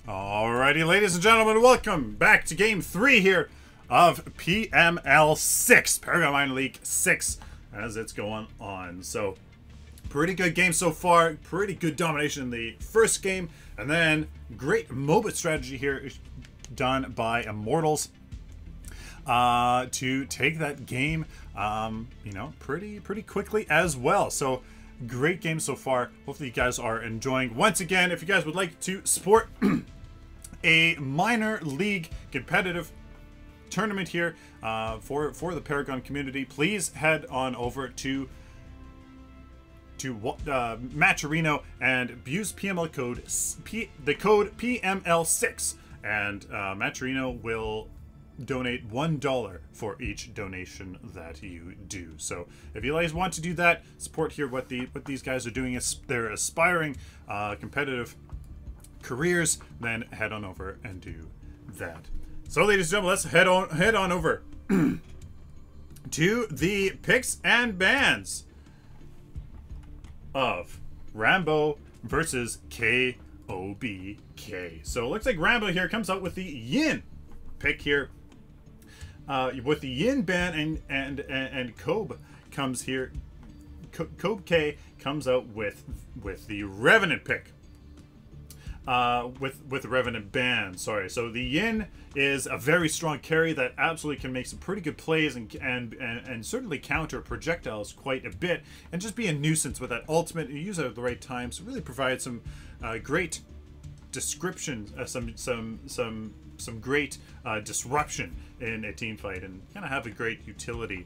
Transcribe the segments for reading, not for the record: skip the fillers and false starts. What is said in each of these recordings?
Alrighty, ladies and gentlemen, welcome back to Game 3 here of PML6, Paragon Minor League 6, as it's going on. So, pretty good game so far, pretty good domination in the first game, and then great MOBA strategy here done by Immortals to take that game, you know, pretty quickly as well. So, great game so far. Hopefully you guys are enjoying. Once again, if you guys would like to support a minor league competitive tournament here for the Paragon community, please head on over to Matcherino and use PML code the code PML6, and Matcherino will donate $1 for each donation that you do. So if you guys want to do that, support here what these guys are doing. Is they're aspiring competitive careers, then head on over and do that. So ladies and gentlemen, let's head on over to the picks and bans of Rambo versus KOBK. So it looks like Rambo here comes out with the Yin pick here. With the Yin ban and Kob comes here. KOBK comes out with the Revenant pick. With the Revenant ban, sorry. So the Yin is a very strong carry that absolutely can make some pretty good plays and certainly counter projectiles quite a bit, and just be a nuisance with that ultimate. You use it at the right time, so really provide some great description, some great disruption in a team fight, and kind of have a great utility,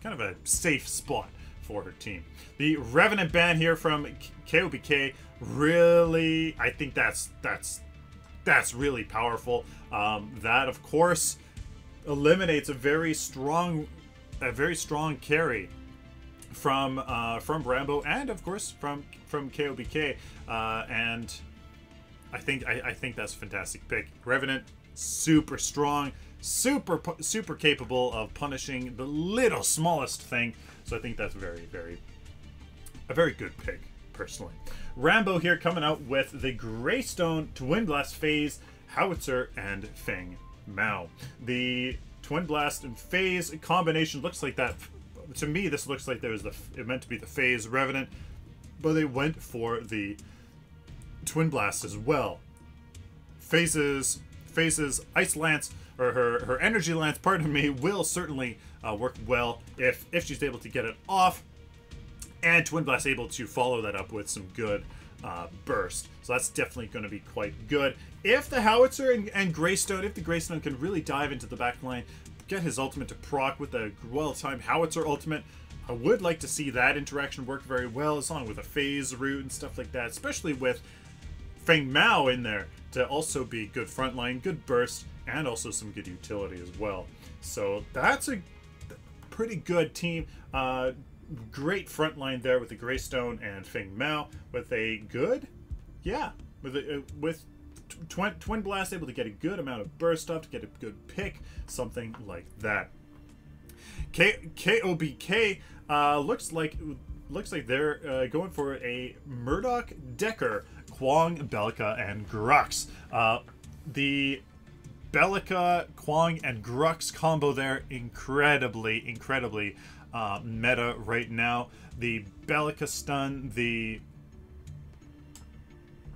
kind of a safe spot for her team. The Revenant ban here from KOBK, really, I think that's really powerful. That of course eliminates a very strong carry from Rambo, and of course from KOBK, and I think that's a fantastic pick. Revenant, super strong, super capable of punishing the little smallest thing. So I think that's a very good pick, personally. Rambo here coming out with the Greystone Twin Blast Phase, Howitzer, and Feng Mao. The Twin Blast and Phase combination looks like that. To me, this looks like it meant to be the Phase Revenant, but they went for the Twin Blast as well. Phase's Ice Lance, or her Energy Lance, pardon me, will certainly work well if she's able to get it off, and Twin Blast able to follow that up with some good burst. So that's definitely going to be quite good. If the Howitzer and Greystone, if the Greystone can really dive into the back line, get his ultimate to proc with a well-timed Howitzer ultimate, I would like to see that interaction work very well, as long with a phase route and stuff like that, especially with Feng Mao in there to also be good frontline, good burst, and also some good utility as well. So that's a pretty good team. Great frontline there with the Greystone and Feng Mao, with a good, with Twin Blast able to get a good amount of burst up to get a good pick, something like that. KOBK looks like they're going for a Murdoch, Decker, Kwong, Belka, and Grux. The Belka, Kwong, and Grux combo there, incredibly meta right now. The Belka stun, the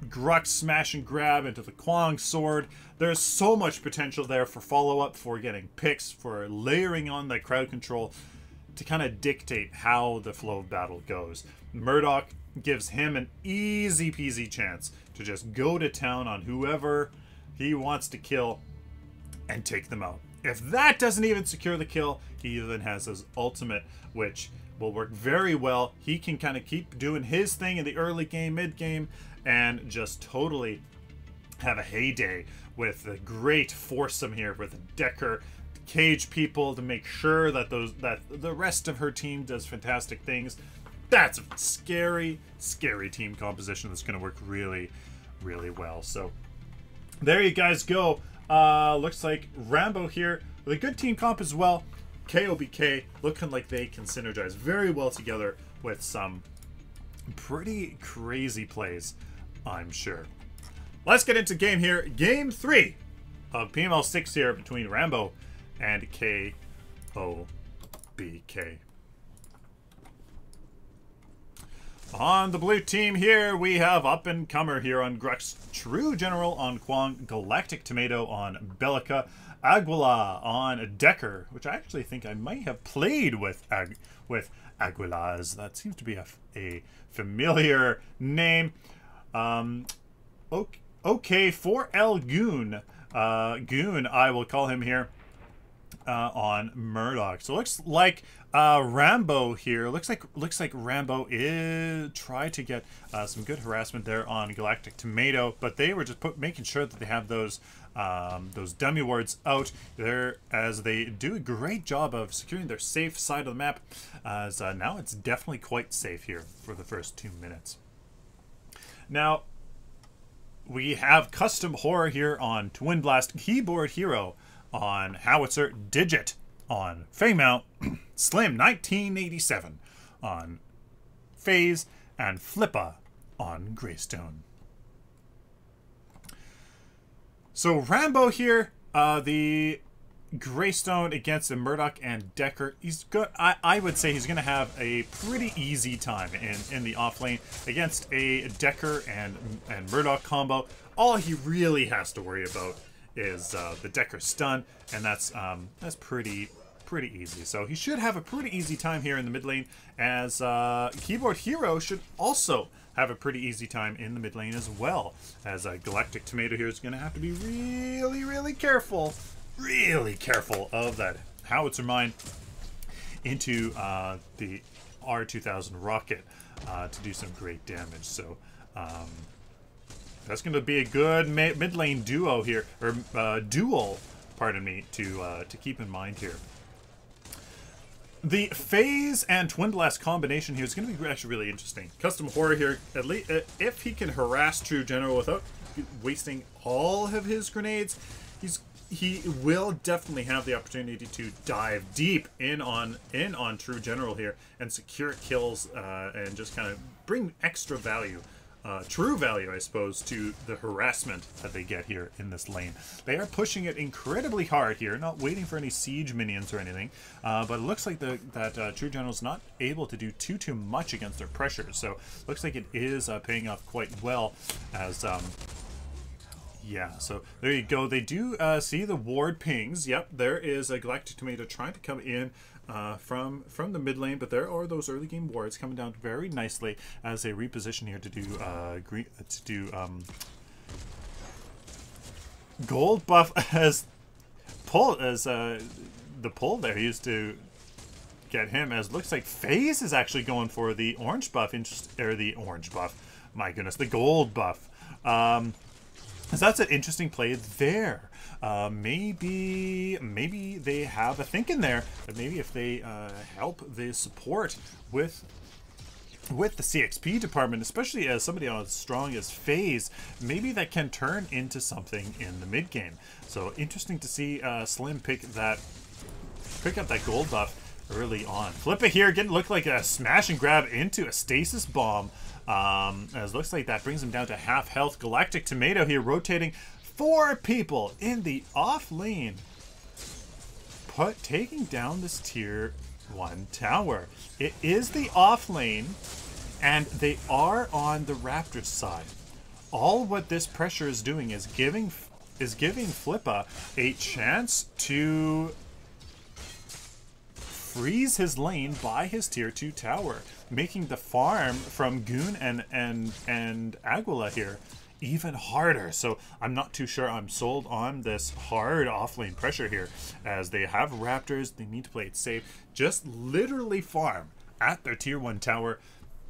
Grux smash and grab into the Kwong sword. There's so much potential there for follow-up, for getting picks, for layering on that crowd control to kind of dictate how the flow of battle goes. Murdoch gives him an easy peasy chance to just go to town on whoever he wants to kill and take them out. If that doesn't even secure the kill, he then has his ultimate, which will work very well. He can kind of keep doing his thing in the early game, mid game, and just totally have a heyday with a great foursome here with Decker, cage people to make sure that the rest of her team does fantastic things. That's a scary team composition that's going to work really well. So there you guys go. Looks like Rambo here with a good team comp as well. KOBK looking like they can synergize very well together with some pretty crazy plays, I'm sure. let's get into game here. Game 3 of PML6 here between Rambo and KOBK. On the blue team here, we have up-and-comer here on Grux, True General on Kwang, Galactic Tomato on Bellica, Aguila on Decker, which I actually think I might have played with Aguilas. That seems to be a familiar name. Okay, 4L Goon. Goon, I will call him here. On Murdoch. So it looks like Rambo here. Looks like Rambo is tried to get some good harassment there on Galactic Tomato, but they were just making sure that they have those dummy wards out there, as they do a great job of securing their safe side of the map. As now it's definitely quite safe here for the first 2 minutes. Now we have Custom Horror here on Twin Blast, Keyboard Hero on Howitzer, Digit on Faymount, Slim 1987 on Phase, and Flippa on Greystone. So Rambo here, the Greystone against the Murdoch and Decker. He's good. I would say he's going to have a pretty easy time in the off lane against a Decker and Murdoch combo. All he really has to worry about is the Decker stun, and that's pretty easy. So he should have a pretty easy time here in the mid lane, as Keyboard Hero should also have a pretty easy time in the mid lane as well, as Galactic Tomato here is going to have to be really careful of that howitzer mine into the R2000 rocket to do some great damage. So that's going to be a good mid lane duo here, or duel, pardon me, to keep in mind here. The Phase and Twin Blast combination here is going to be actually really interesting. Custom Horror here, at least if he can harass True General without wasting all of his grenades, he will definitely have the opportunity to dive deep in on True General here and secure kills and just kind of bring extra value. True value, I suppose, to the harassment that they get here in this lane. They are pushing it incredibly hard here, not waiting for any siege minions or anything, but it looks like that True General's not able to do too much against their pressure, so looks like it is paying off quite well, as yeah, so there you go. They do see the ward pings. Yep, there is a Galactic Tomato trying to come in from the mid lane, but there are those early game wards coming down very nicely as they reposition here to do gold buff as the pull there used to get him, as looks like FaZe is actually going for the orange buff, my goodness, the gold buff. So that's an interesting play there. Maybe they have a think in there that maybe if they help the support with the CXP department, especially as somebody as strong as FaZe, maybe that can turn into something in the mid game. So interesting to see Slim pick up that gold buff early on. Flippa here look like a smash and grab into a stasis bomb. As looks like that brings him down to half health. Galactic Tomato here rotating 4 people in the off lane, taking down this tier 1 tower. It is the off lane, and they are on the Raptors side. All what this pressure is doing is giving Flippa a chance to freeze his lane by his tier 2 tower, making the farm from Goon and Aguila here even harder. So I'm not too sure I'm sold on this hard offlane pressure here, as they have Raptors. They need to play it safe. Just literally farm at their tier 1 tower.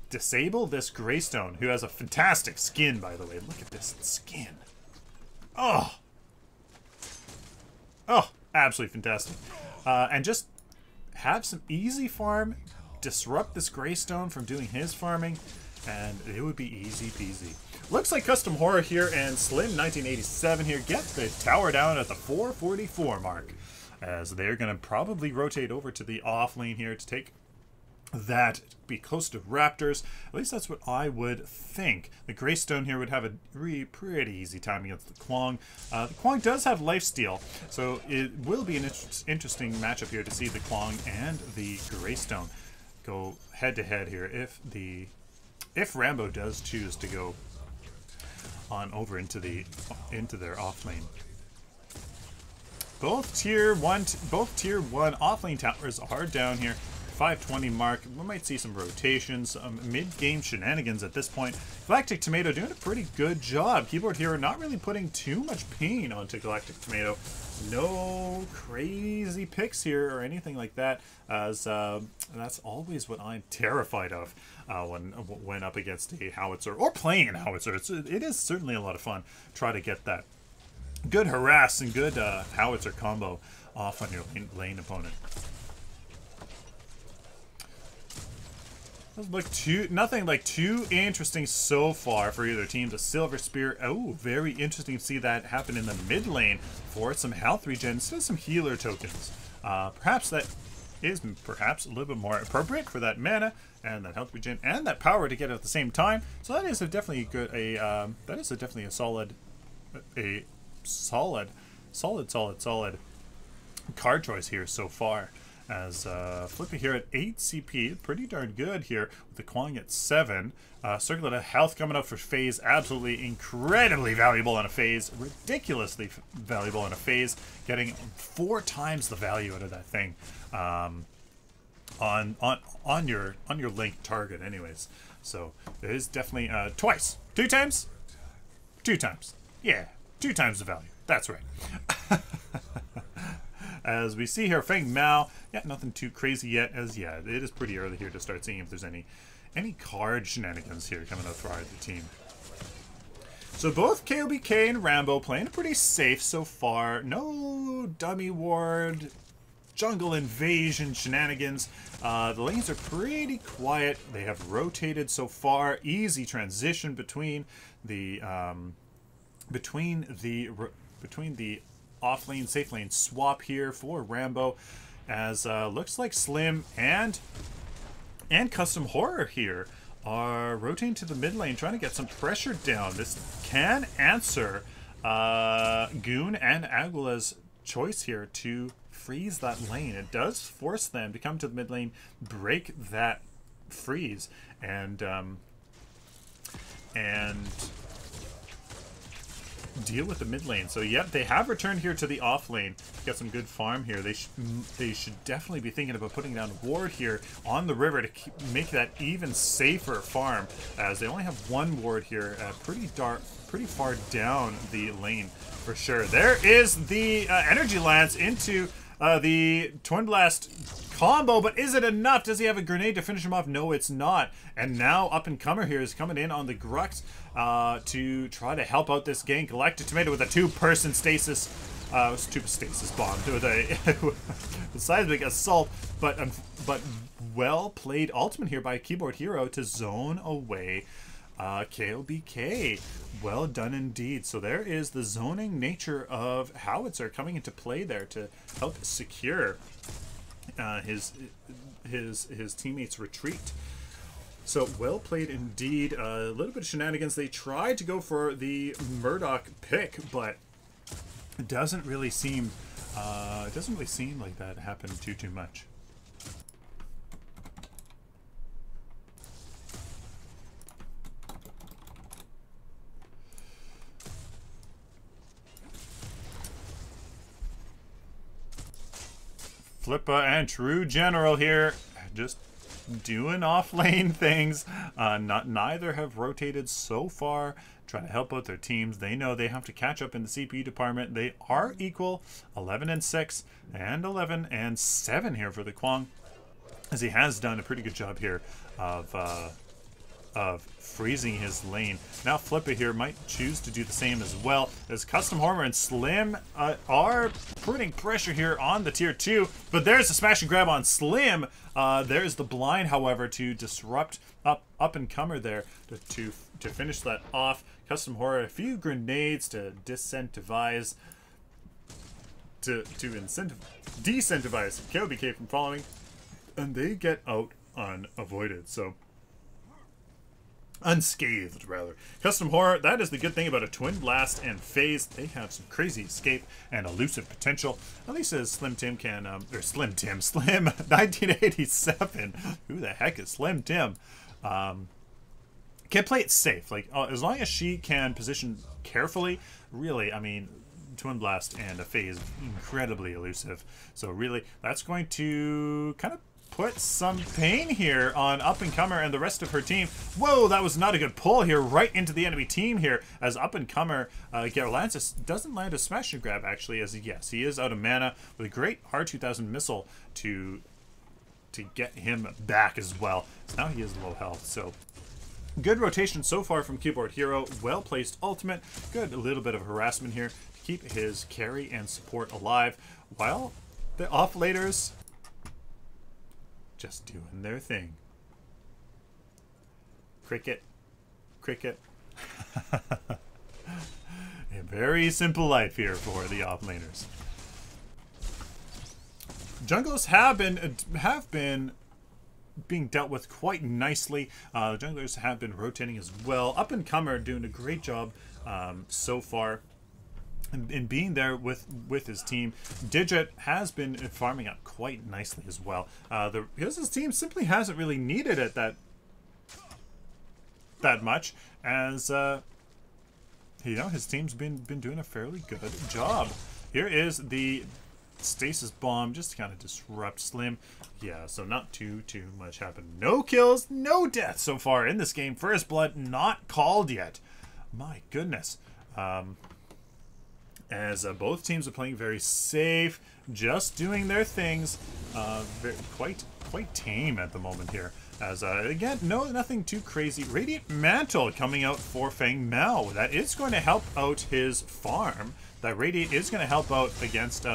Disable this Greystone, who has a fantastic skin, by the way. Look at this skin. Oh, absolutely fantastic. And just have some easy farm, disrupt this Greystone from doing his farming, and it would be easy peasy. Looks like Custom Horror here and Slim 1987 here get the tower down at the 444 mark, as they're going to probably rotate over to the off lane here to take that be close to raptors. At least that's what I would think. The Greystone here would have a pretty easy time against the Kwong. The Kwong does have lifesteal, so it will be an interesting matchup here to see the Kwong and the Greystone go head to head here. If Rambo does choose to go on over into their off lane. Both tier 1 off lane towers are down here. 520 mark. We might see some rotations, mid-game shenanigans at this point. Galactic Tomato doing a pretty good job. Keyboard Hero not really putting too much pain onto Galactic Tomato. No crazy picks here or anything like that, as that's always what I'm terrified of when up against a howitzer or playing a howitzer. It is certainly a lot of fun. Try to get that good harass and good howitzer combo off on your lane opponent. Nothing like too interesting so far for either team. The Silver Spear, oh, very interesting to see that happen in the mid lane for some health regen instead of some healer tokens. Perhaps that is perhaps a little bit more appropriate for that mana and that health regen and that power to get it at the same time. So that is definitely a solid card choice here so far. As Flippy here at 8 CP, pretty darn good here with the Kwong at 7. Circlet of Health coming up for phase, absolutely incredibly valuable on a phase, ridiculously valuable on a phase, getting 4 times the value out of that thing on your linked target, anyways. So it is definitely twice, 2 times, 2 times, yeah, 2 times the value. That's right. As we see here, Feng Mao, yeah, nothing too crazy yet, as yeah, it is pretty early here to start seeing if there's any card shenanigans here coming out for either team. So both KOBK and Rambo playing pretty safe so far. No dummy ward, jungle invasion shenanigans. The lanes are pretty quiet. They have rotated so far. Easy transition between the off lane, safe lane swap here for Rambo, as looks like Slim and Custom Horror here are rotating to the mid lane, trying to get some pressure down. This can answer Goon and Aguila's choice here to freeze that lane. It does force them to come to the mid lane, break that freeze, and deal with the mid lane. So yep, they have returned here to the off lane. Got some good farm here. They should definitely be thinking about putting down a ward here on the river to make that even safer farm, as they only have 1 ward here, pretty far down the lane for sure. There is the energy lance into the Twin Blast combo, but is it enough? Does he have a grenade to finish him off? No, it's not. And now up and comer here is coming in on the Grux to try to help out this gang. Galactic Tomato with a 2-person stasis bomb with a seismic assault, but well played ultimate here by Keyboard Hero to zone away KOBK. Well done indeed. So there is the zoning nature of Howitzer coming into play there to help secure his teammates' retreat. So well played indeed. A little bit of shenanigans. They tried to go for the Murdoch pick, but it doesn't really seem like that happened too much. Flippa and True General here, just doing off-lane things. Neither have rotated so far, trying to help out their teams. They know they have to catch up in the CPU department. They are equal, 11-6 and 11-7 here for the Kwong, as he has done a pretty good job here of freezing his lane. Now Flippa here might choose to do the same as well, as Custom Horror and Slim are putting pressure here on the tier 2, but there's a smash and grab on Slim. There's the blind, however, to disrupt up and comer there to finish that off. Custom Horror, a few grenades to disincentivize decentivize KOBK from following, and they get out unavoided. So unscathed, rather. Custom Horror, that is the good thing about a Twin Blast and Phase. They have some crazy escape and elusive potential. At least as Slim 1987. Who the heck is Slim Tim? Can play it safe. Like, as long as she can position carefully, really, I mean, Twin Blast and a Phase, incredibly elusive. So really, that's going to kind of put some pain here on Up-and-Comer and the rest of her team. Whoa, that was not a good pull here, right into the enemy team here, as Up-and-Comer, Garlantis doesn't land a smash and grab, actually, as yes, he is out of mana, with a great R2000 missile to get him back as well. So now he is low health, so good rotation so far from Keyboard Hero, well-placed ultimate, good a little bit of harassment here to keep his carry and support alive, while the offlaters just doing their thing. Cricket. Cricket. A very simple life here for the offlaners. Junglers have been being dealt with quite nicely. The junglers have been rotating as well. Up-and-Comer doing a great job so far in being there with his team. Digit has been farming up quite nicely as well. Because his team simply hasn't really needed it that much, as you know, his team's been doing a fairly good job. Here is the stasis bomb just to kind of disrupt Slim. Yeah, so not too much happened. No kills, no deaths so far in this game. First blood not called yet. My goodness. As both teams are playing very safe, just doing their things, quite tame at the moment here. As again, nothing too crazy. Radiant Mantle coming out for Feng Mao. That is going to help out his farm. That Radiant is going to help out against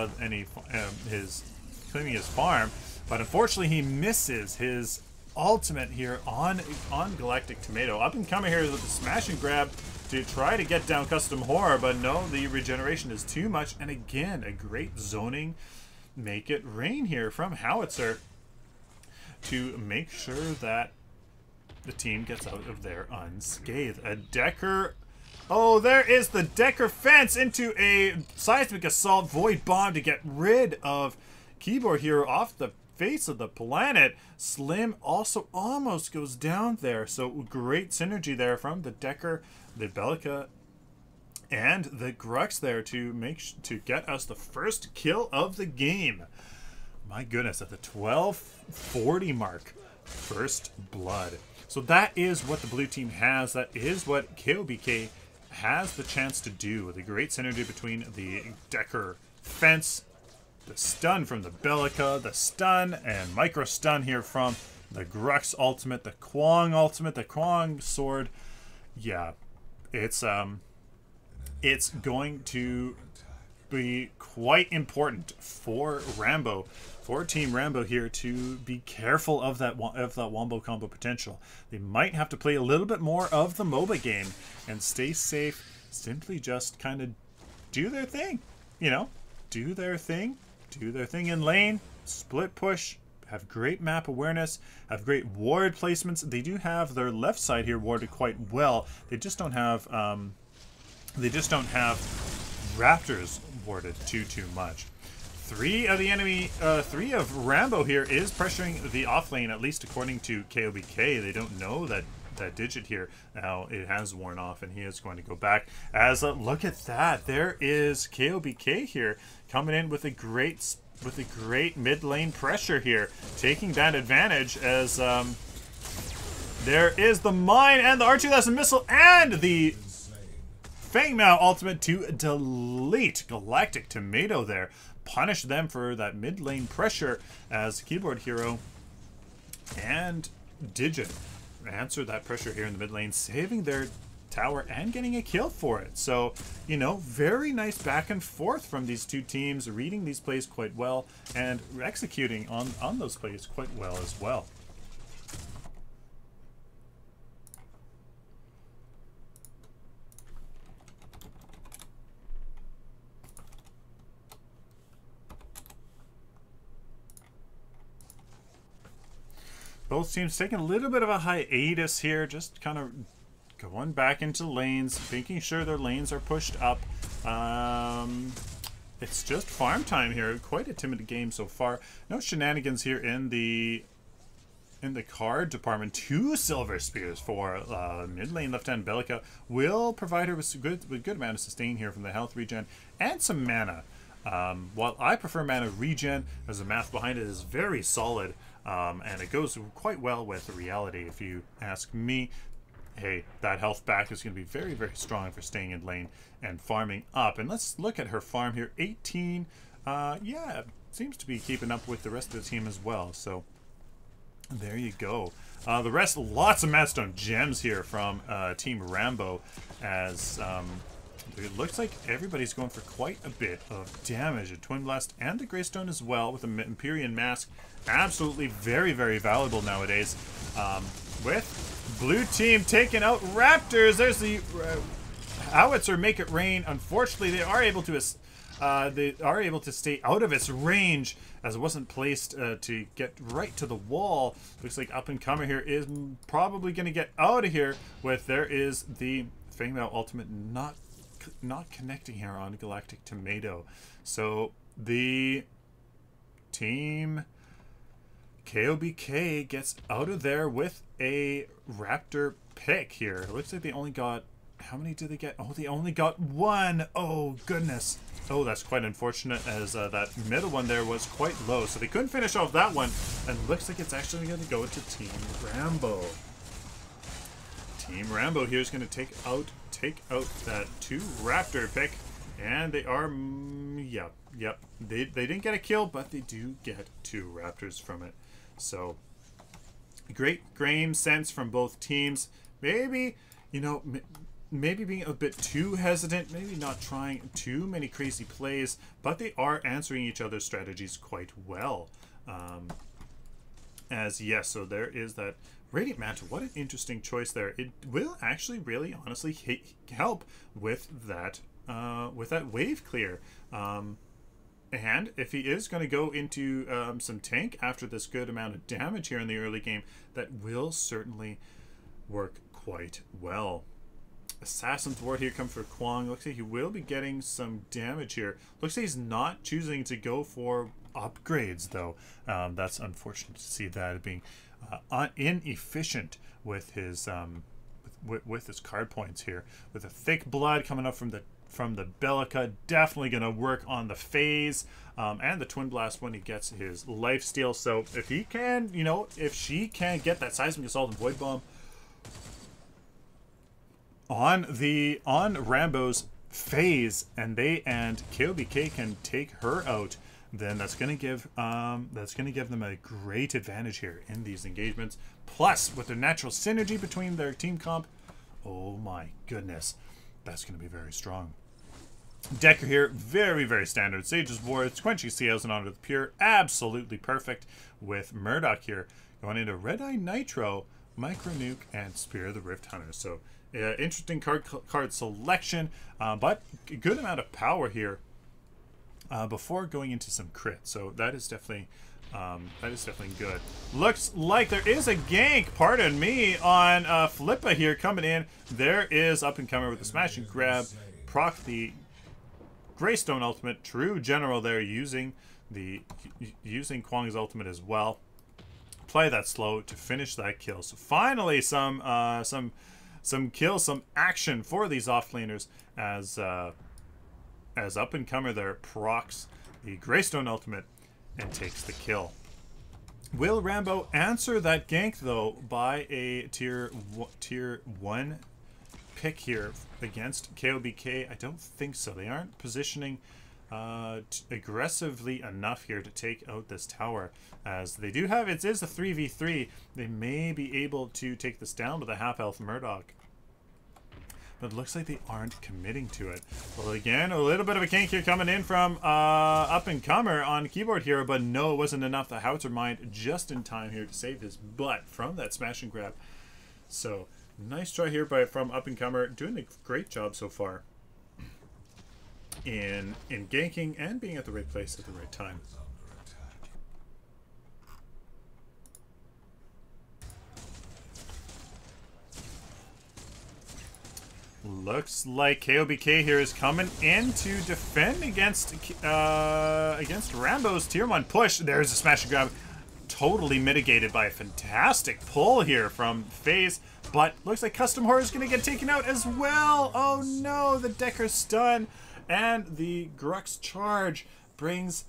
his claiming his farm, but unfortunately he misses his ultimate here on Galactic Tomato. Up-and-Comer here with the smash and grab to try to get down Custom Horror, but no, the regeneration is too much. And again, a great zoning make it rain here from Howitzer to make sure that the team gets out of there unscathed. A Decker. Oh, there is the Decker fence into a seismic assault void bomb to get rid of Keyboard Hero off the face of the planet. Slim also almost goes down there. So great synergy there from the Decker, the Bellica, and the Grux there to get us the first kill of the game. My goodness, at the 12:40 mark, first blood. So that is what the blue team has. That is what KOBK has the chance to do. The great synergy between the Decker fence, the stun from the Bellica, the stun and micro stun here from the Grux ultimate, the Kwong ultimate, the Kwong sword. Yeah, it's going to be quite important for Rambo, for Team Rambo here, to be careful of that wombo combo potential. They might have to play a little bit more of the MOBA game and stay safe. Simply just kind of do their thing, you know, do their thing in lane, split push, have great map awareness, have great ward placements. They do have their left side here warded quite well. They just don't have Raptors warded too much. Three of Rambo here is pressuring the off lane, at least according to KOBK. They don't know that Digit here. Now it has worn off and he is going to go back. As look at that, there is KOBK here coming in with a great mid lane pressure here, taking that advantage as there is the mine and the R2000 missile and the Feng Mao ultimate to delete Galactic Tomato there. Punish them for that mid lane pressure as Keyboard Hero and Digit answer that pressure here in the mid lane, saving their tower and getting a kill for it. So, you know, very nice back and forth from these two teams, reading these plays quite well and executing on those plays quite well as well. Both teams taking a little bit of a hiatus here, just kind of going back into lanes, making sure their lanes are pushed up. It's just farm time here. Quite a timid game so far. No shenanigans here in the card department. 2 silver spears for mid lane left-hand Bellica will provide her with a good amount of sustain here from the health regen and some mana. While I prefer mana regen, as the math behind it is very solid, and it goes quite well with reality if you ask me. Hey, that health back is going to be very, very strong for staying in lane and farming up. And let's look at her farm here. 18, yeah, seems to be keeping up with the rest of the team as well. So there you go. The rest, lots of Madstone gems here from Team Rambo, as it looks like everybody's going for quite a bit of damage. A Twin Blast and the Greystone as well with an Empyrean Mask. Absolutely very, very valuable nowadays. With blue team taking out Raptors. There's the Howitzer Make It Rain. Unfortunately, they are able to stay out of its range, as it wasn't placed to get right to the wall. Looks like Up and Comer here is probably going to get out of here. There is the female ultimate not connecting here on Galactic Tomato. So the team KOBK gets out of there with a Raptor pick here. It looks like they only got, how many did they get? Oh, they only got 1. Oh, goodness. Oh, that's quite unfortunate, as that middle one there was quite low. So they couldn't finish off that one. And looks like it's actually going to go to Team Rambo. Team Rambo here is going to take out that 2 Raptor pick. And they are, yep. They didn't get a kill, but they do get 2 Raptors from it. So, great game sense from both teams. Maybe, you know, maybe being a bit too hesitant, maybe not trying too many crazy plays, but they are answering each other's strategies quite well. Yes, so there is that Radiant Mantle. What an interesting choice there. It will actually really honestly help with that wave clear. And if he is going to go into some tank after this good amount of damage here in the early game, that will certainly work quite well. Assassin Thwart here comes for Kwong. Looks like he will be getting some damage here. Looks like he's not choosing to go for upgrades, though. That's unfortunate to see that being inefficient with his with his card points here. With a thick blood coming up from the Bellica, definitely going to work on the phase and the Twin Blast when he gets his lifesteal. So if he can, you know, if she can get that Seismic Assault and Void Bomb on Rambo's phase, and KOBK can take her out, then that's going to give them a great advantage here in these engagements. Plus, with their natural synergy between their team comp, oh my goodness, that's going to be very strong. Decker here, very, very standard. Sage's War, Quenching Seals and Honor the Pure, absolutely perfect. With Murdoch here going into Red Eye Nitro, Micro Nuke, and Spear of the Rift Hunter. So interesting card selection, but a good amount of power here before going into some crit. So that is definitely good. Looks like there is a gank, pardon me, on Flippa here coming in. There is Up and Comer with the smash and grab, proc the Greystone ultimate, true general there, using Kwong's ultimate as well. Play that slow to finish that kill. So finally some kills, some action for these offlaners as Up and Comer there procs the Greystone ultimate and takes the kill. Will Rambo answer that gank, though, by a tier 1 pick here against KOBK? I don't think so. They aren't positioning aggressively enough here to take out this tower, as they do have, it is a 3v3. They may be able to take this down with a half-health Murdoch, but it looks like they aren't committing to it. Well, again, a little bit of a gank here coming in from Up and Comer on keyboard here, but no, it wasn't enough. The Howitzer Mind just in time here to save his butt from that smash and grab. So nice try here from Up and Comer, doing a great job so far in ganking and being at the right place at the right time. Looks like KOBK here is coming in to defend against Rambo's tier 1 push. There's a smash and grab. Totally mitigated by a fantastic pull here from FaZe. But looks like Custom Horror is going to get taken out as well. Oh no, the Decker's stun. And the Grux charge brings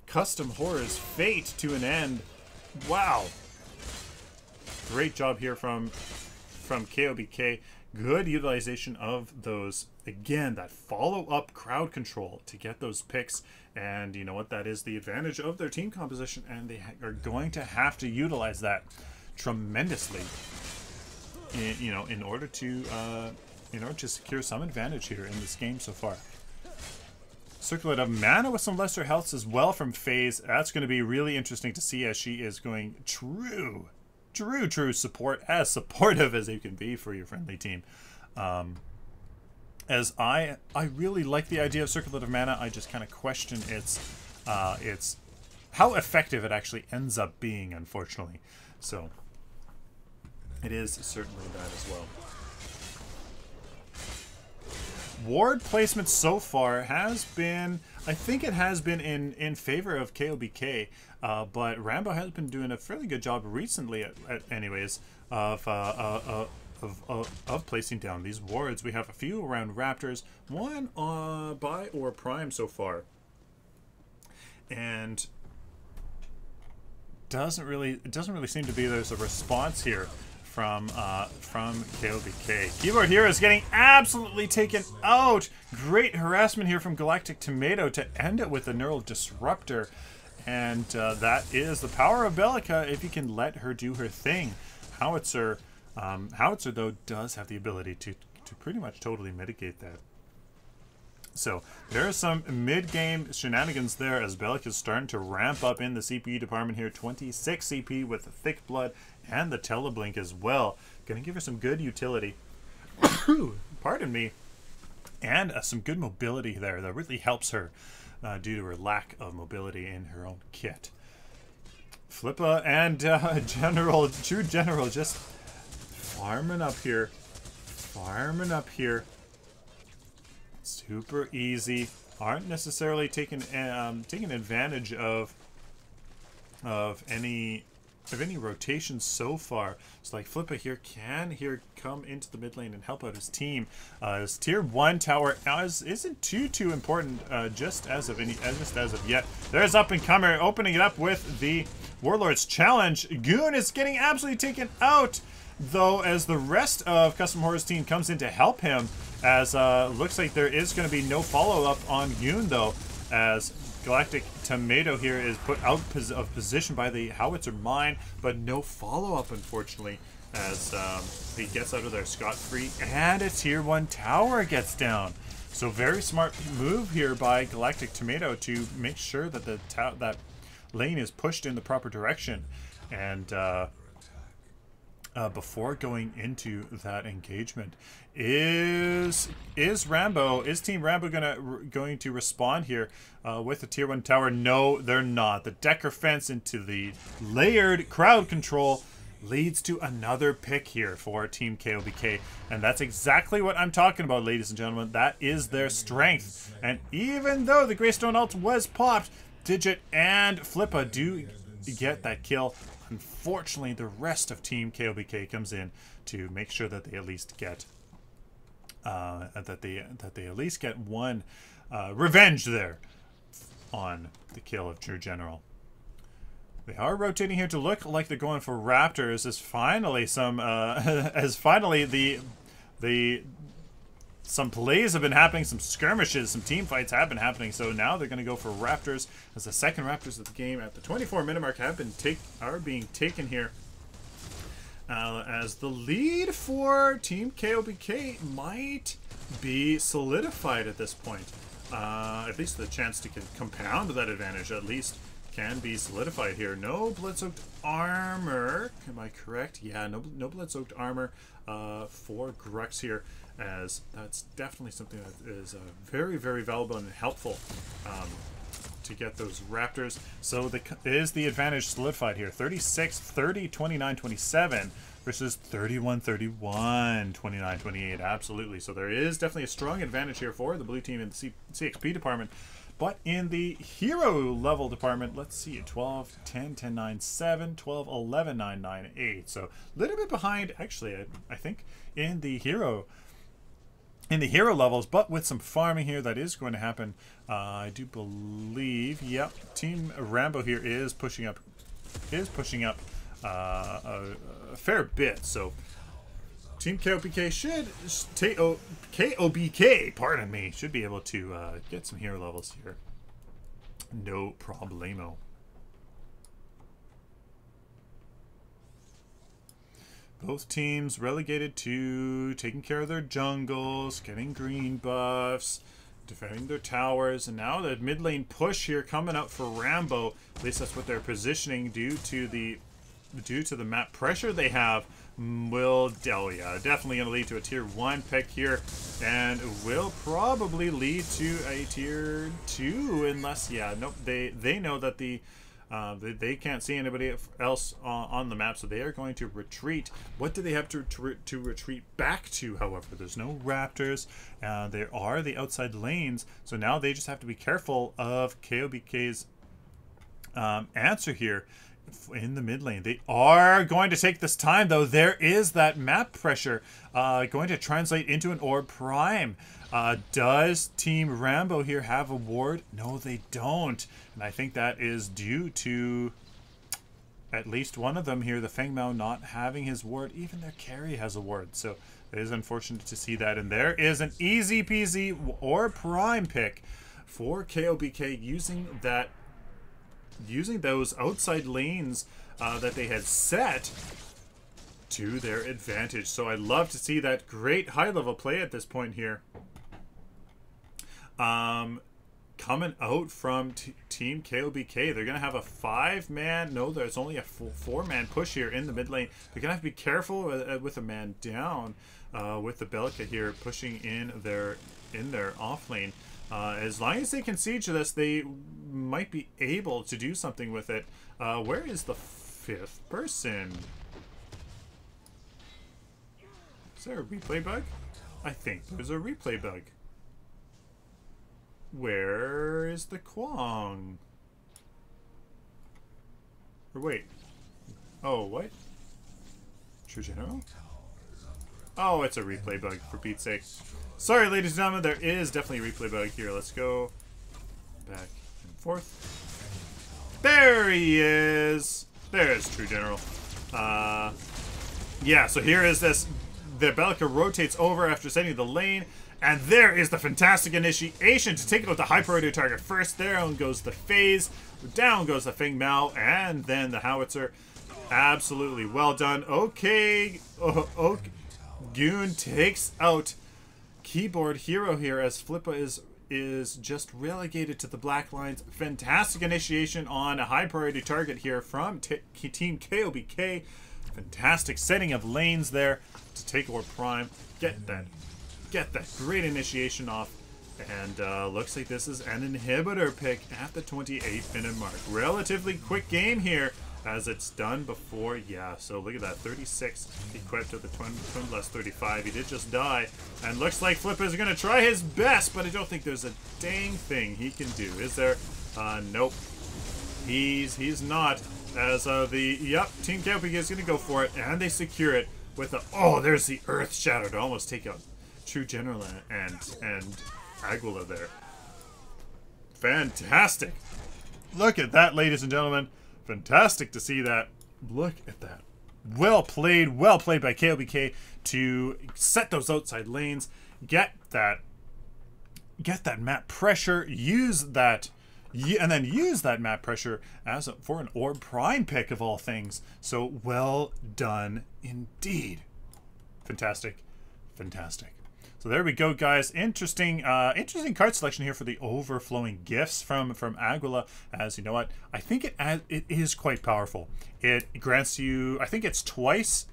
Custom Horror's fate to an end. Wow. Great job here from KOBK. Good utilization of those. Again, that follow-up crowd control to get those picks. And you know what? That is the advantage of their team composition. And they are going to have to utilize that tremendously in order to secure some advantage here in this game so far. Circlet of Mana with some lesser healths as well from FaZe. That's going to be really interesting to see as she is going true support, as supportive as you can be for your friendly team. As I really like the idea of Circlet of Mana, I just kind of question its how effective it actually ends up being, unfortunately. So it is certainly that as well. Ward placement so far has been, I think it has been in favor of KOBK, but Rambo has been doing a fairly good job recently, anyways, of placing down these wards. We have a few around Raptors, one by or Prime so far, and it doesn't really seem to be there's a response here from KOBK. Keyboard here is getting absolutely taken out. Great harassment here from Galactic Tomato to end it with a Neural Disruptor. And that is the power of Bellica if you can let her do her thing. Howitzer, though, does have the ability to pretty much totally mitigate that. So there's some mid-game shenanigans there as Bellic is starting to ramp up in the CPU department here. 26 CP with the Thick Blood and the Teleblink as well. Gonna give her some good utility. Pardon me. And some good mobility there that really helps her due to her lack of mobility in her own kit. Flippa and True General just farming up here. Super easy. Aren't necessarily taking advantage of any rotations so far. It's like Flippa here can come into the mid lane and help out his team. His tier 1 tower isn't too important just as of yet. There's Up and Comer opening it up with the Warlord's Challenge. Goon is getting absolutely taken out, though, as the rest of Custom Horror's team comes in to help him, as looks like there is going to be no follow-up on Goon, though, as Galactic Tomato here is put out of position by the Howitzer Mine, but no follow-up, unfortunately, as he gets out of there scot-free, and a tier 1 tower gets down. So very smart move here by Galactic Tomato to make sure that that lane is pushed in the proper direction, and before going into that engagement, is Team Rambo going to respond here with the tier 1 tower? No, they're not. The Decker fence into the layered crowd control leads to another pick here for Team KOBK, and that's exactly what I'm talking about, ladies and gentlemen. That is their strength, and even though the Greystone ult was popped, Digit and Flippa do get that kill. Unfortunately, the rest of Team KOBK comes in to make sure that they at least get one revenge there on the kill of True General. They are rotating here to look like they're going for Raptors. As finally some plays have been happening, some skirmishes, some team fights have been happening. So now they're going to go for Raptors, as the second Raptors of the game at the 24-minute mark are being taken here. As the lead for Team KOBK might be solidified at this point. At least the chance to compound that advantage at least can be solidified here. No blood-soaked armor. Am I correct? Yeah, no blood-soaked armor for Grux here, as that's definitely something that is very, very valuable and helpful to get those Raptors. So is the advantage solidified here. 36, 30, 29, 27 versus 31-31, 29-28. Absolutely. So there is definitely a strong advantage here for the blue team in the CXP department. But in the hero level department, let's see, 12, 10, 10, 9, 7, 12, 11, 9, 9, 8. So a little bit behind, actually, I think, in the hero levels, but with some farming here that is going to happen. I do believe, yep, Team Rambo here is pushing up a fair bit. So Team KOBK KOBK, pardon me, should be able to get some hero levels here. No problemo. Both teams relegated to taking care of their jungles, getting green buffs, defending their towers, and now the mid lane push here coming up for Rambo. At least that's what they're positioning due to the map pressure they have. Definitely going to lead to a tier 1 pick here, and will probably lead to a tier 2 unless, yeah, nope, they know that they can't see anybody else on the map, so they are going to retreat. What do they have to retreat back to, however? There's no raptors. There are the outside lanes, so now they just have to be careful of KOBK's answer here in the mid lane. They are going to take this time, though. There is that map pressure going to translate into an orb prime. Does Team Rambo here have a ward? No, they don't. And I think that is due to at least one of them here, the Feng Mao, not having his ward. Even their carry has a ward. So it is unfortunate to see that. And there is an easy peasy orb prime pick for KOBK using those outside lanes that they had set to their advantage. So I'd love to see that great high level play at this point here. Coming out from Team KOBK, they're going to have a 5-man, no, there's only a 4-man push here in the mid lane. They're going to have to be careful with a man down with the Belka here pushing in their off lane. As long as they can siege this, they might be able to do something with it. Where is the 5th person? Is there a replay bug? I think there's a replay bug. Where is the Kwong? Or wait. Oh, what? True General? Oh, it's a replay bug, for Pete's sake. Sorry, ladies and gentlemen, there is definitely a replay bug here. Let's go back and forth. There he is! There's True General. Yeah, so here is this. The Belka rotates over after setting the lane. And there is the fantastic initiation to take out the high priority target first. Down goes the phase, down goes the Feng Mao, and then the howitzer. Absolutely well done. Okay, Goon takes out keyboard hero here as Flippa is just relegated to the black lines. Fantastic initiation on a high priority target here from Team KOBK. Fantastic setting of lanes there to take over Prime. Get that great initiation off, and looks like this is an inhibitor pick at the 28-minute mark. Relatively quick game here, as it's done before. Yeah, so look at that, 36 equipped to the twin plus 35. He did just die, and looks like Flip is going to try his best, but I don't think there's a dang thing he can do. Is there? Nope. He's not. As Team KOBK is going to go for it, and they secure it with a, oh, there's the Earth Shadow to almost take out True General and Aguila there. Fantastic. Look at that, ladies and gentlemen. Fantastic to see that. Look at that. Well played by KOBK to set those outside lanes, get that map pressure, use that, and then use that map pressure for an orb prime pick of all things. So well done indeed. Fantastic. So there we go, guys. Interesting card selection here for the overflowing gifts from Aguila. As you know what, I think it is quite powerful. It grants you, I think it's twice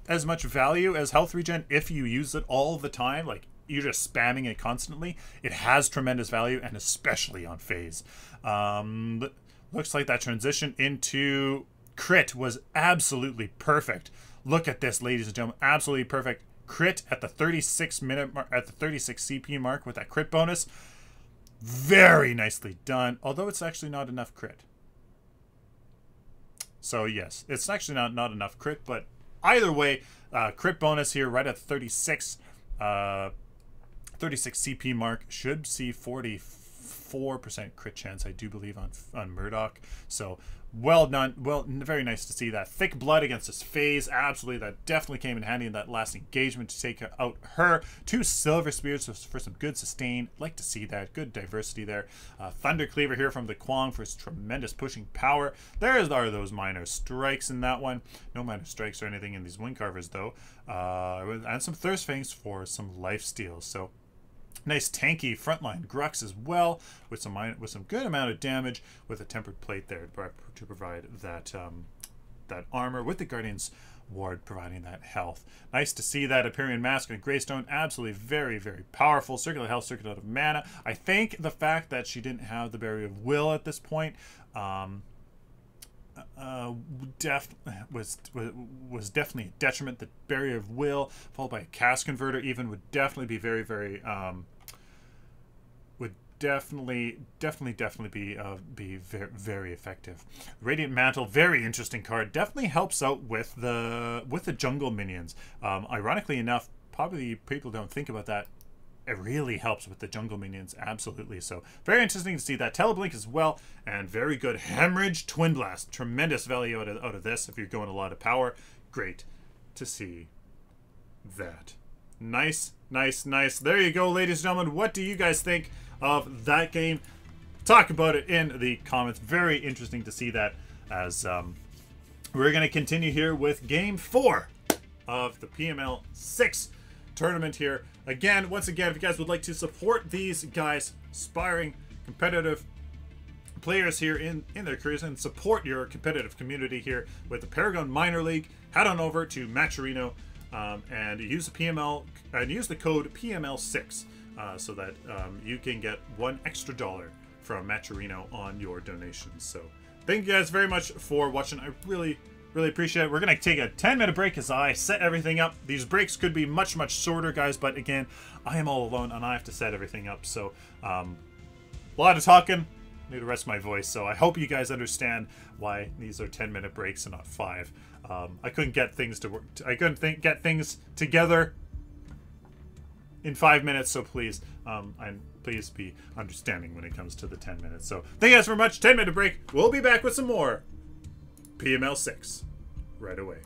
as much value as health regen if you use it all the time. Like, you're just spamming it constantly. It has tremendous value, and especially on phase. Looks like that transition into crit was absolutely perfect. Look at this, ladies and gentlemen. Absolutely perfect. Crit at the 36 minute mark, at the 36 CP mark with that crit bonus. Very nicely done. Although it's actually not enough crit. So yes, it's actually not enough crit, but either way, crit bonus here right at 36 CP mark. Should see 44% crit chance, I do believe, on Murdoch. So well done. Well, very nice to see that. Thick blood against his phase. Absolutely, that definitely came in handy in that last engagement to take out her. 2 silver spears for some good sustain. Like to see that. Good diversity there. Thunder Cleaver here from the Kwong for his tremendous pushing power. There are those minor strikes in that one. No minor strikes or anything in these Wind Carvers though. And some Thirst Fangs for some life steals. So nice tanky frontline Grux as well, with some good amount of damage, with a tempered plate there to provide that that armor, with the Guardian's Ward providing that health. Nice to see that Empyrean Mask and Greystone, absolutely very, very powerful. Circular health, circuit out of mana. I think the fact that she didn't have the Barrier of Will at this point was definitely a detriment. The Barrier of Will followed by a Cast Converter even would definitely be very, very would definitely be very, very effective. Radiant Mantle, very interesting card. Definitely helps out with the jungle minions. Ironically enough, probably people don't think about that. It really helps with the jungle minions, absolutely. So very interesting to see that. Teleblink as well, and very good Hemorrhage Twin Blast. Tremendous value out of this if you're going a lot of power. Great to see that. Nice, nice, nice. There you go, ladies and gentlemen. What do you guys think of that game? Talk about it in the comments. Very interesting to see that, as we're going to continue here with Game 4 of the PML6 tournament here. Again, once again, if you guys would like to support these guys, aspiring competitive players here in their careers, and support your competitive community here with the Paragon Minor League, head on over to Matcherino and use the PML and use the code PML6 so that you can get $1 extra from Matcherino on your donations. So thank you guys very much for watching. I really appreciate it. We're going to take a 10-minute break as I set everything up. These breaks could be much shorter, guys, but again, I am all alone and I have to set everything up. So a lot of talking. I need to rest my voice. So I hope you guys understand why these are 10-minute breaks and not 5. I couldn't get things to work. I couldn't get things together in 5 minutes. So please, please be understanding when it comes to the 10 minutes. So thank you guys very much. 10-minute break. We'll be back with some more PML6 right away.